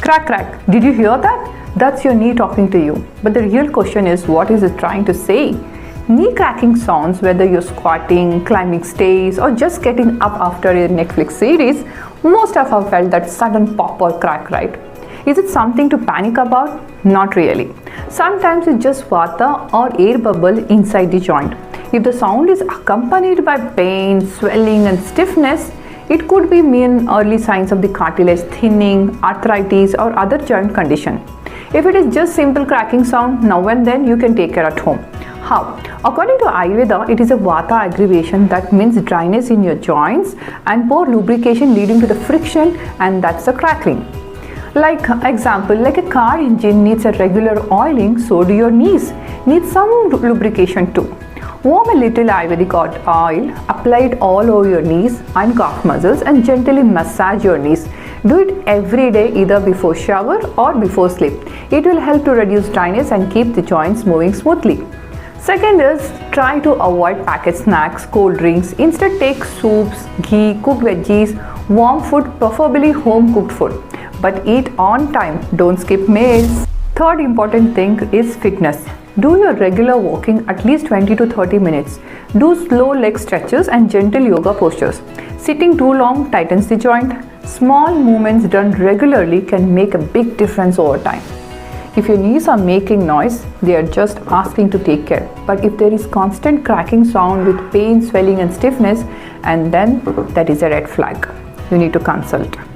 Crack, crack. Did you hear that? That's your knee talking to you. But the real question is, what is it trying to say? Knee cracking sounds, whether you're squatting, climbing stairs, or just getting up after a Netflix series, most of us have felt that sudden pop or crack, right? Is it something to panic about? Not really. Sometimes it's just vata or air bubble inside the joint. If the sound is accompanied by pain, swelling, and stiffness, it could be mean early signs of the cartilage thinning, arthritis, or other joint condition. If it is just simple cracking sound now and then, you can take care at home. How? According to Ayurveda, it is a vata aggravation, that means dryness in your joints and poor lubrication leading to the friction, and that's the crackling. Like example, like a car engine needs a regular oiling, so do your knees need some lubrication too. Warm a little Ayurvedic oil, apply it all over your knees and calf muscles, and gently massage your knees. Do it every day, either before shower or before sleep. It will help to reduce dryness and keep the joints moving smoothly. Second is, try to avoid packet snacks, cold drinks. Instead, take soups, ghee, cooked veggies, warm food, preferably home cooked food. But eat on time, don't skip meals. Third important thing is fitness. Do your regular walking at least 20 to 30 minutes. Do slow leg stretches and gentle yoga postures. Sitting too long tightens the joint. Small movements done regularly can make a big difference over time. If your knees are making noise, they are just asking to take care. But if there is constant cracking sound with pain, swelling, and stiffness, and then that is a red flag. You need to consult.